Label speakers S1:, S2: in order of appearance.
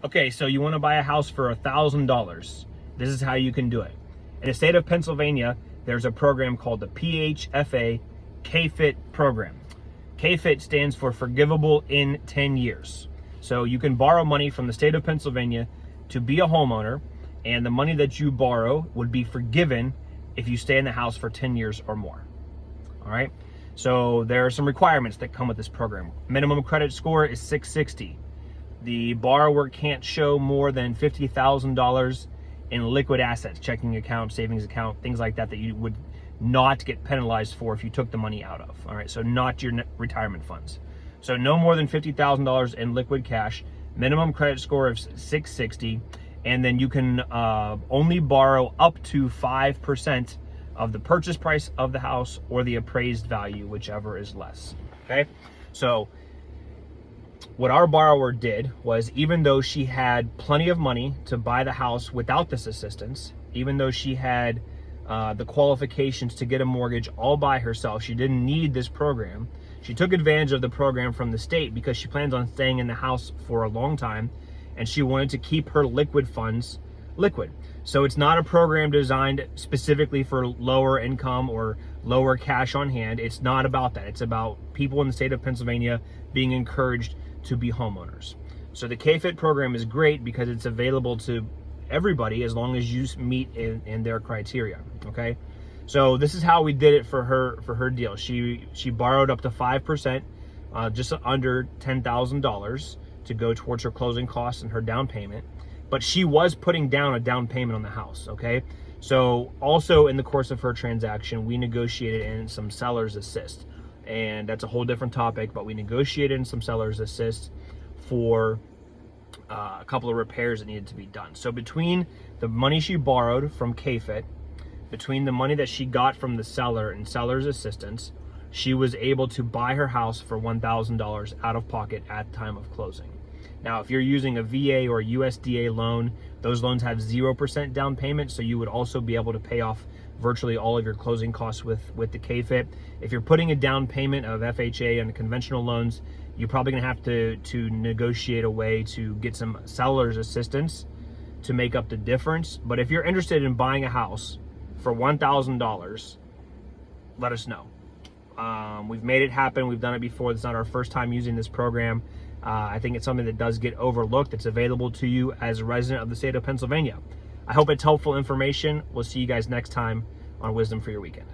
S1: Okay, so you want to buy a house for $1,000. This is how you can do it. In the state of Pennsylvania, there's a program called the PHFA KFIT program. KFIT stands for Forgivable in 10 Years. So you can borrow money from the state of Pennsylvania to be a homeowner, and the money that you borrow would be forgiven if you stay in the house for 10 years or more. All right. So there are some requirements that come with this program. Minimum credit score is 660. The borrower can't show more than $50,000 in liquid assets, checking account, savings account, things like that, that you would not get penalized for if you took the money out of. All right, so not your retirement funds. So no more than $50,000 in liquid cash, minimum credit score of 660, and then you can only borrow up to 5% of the purchase price of the house or the appraised value, whichever is less. Okay, so what our borrower did was, even though she had plenty of money to buy the house without this assistance, even though she had the qualifications to get a mortgage all by herself, she didn't need this program. She took advantage of the program from the state because she plans on staying in the house for a long time, and she wanted to keep her liquid funds liquid. So it's not a program designed specifically for lower income or lower cash on hand. It's not about that. It's about people in the state of Pennsylvania being encouraged to be homeowners. So the KFIT program is great because it's available to everybody as long as you meet in their criteria. Okay, so this is how we did it for her deal. She borrowed up to 5%, just under $10,000 to go towards her closing costs and her down payment. But she was putting down a down payment on the house. Okay, so also in the course of her transaction, we negotiated in some seller's assist, and that's a whole different topic, but we negotiated in some seller's assist for a couple of repairs that needed to be done. So between the money she borrowed from KFIT, between the money that she got from the seller and seller's assistance, she was able to buy her house for $1,000 out of pocket at time of closing. Now, if you're using a VA or a USDA loan, those loans have 0% down payment, so you would also be able to pay off virtually all of your closing costs with the KFIT. If you're putting a down payment of FHA and conventional loans, you're probably gonna have to negotiate a way to get some seller's assistance to make up the difference. But if you're interested in buying a house for $1,000, let us know. We've made it happen. We've done it before. It's not our first time using this program. I think it's something that does get overlooked. It's available to you as a resident of the state of Pennsylvania. I hope it's helpful information. We'll see you guys next time on Wisdom for Your Weekend.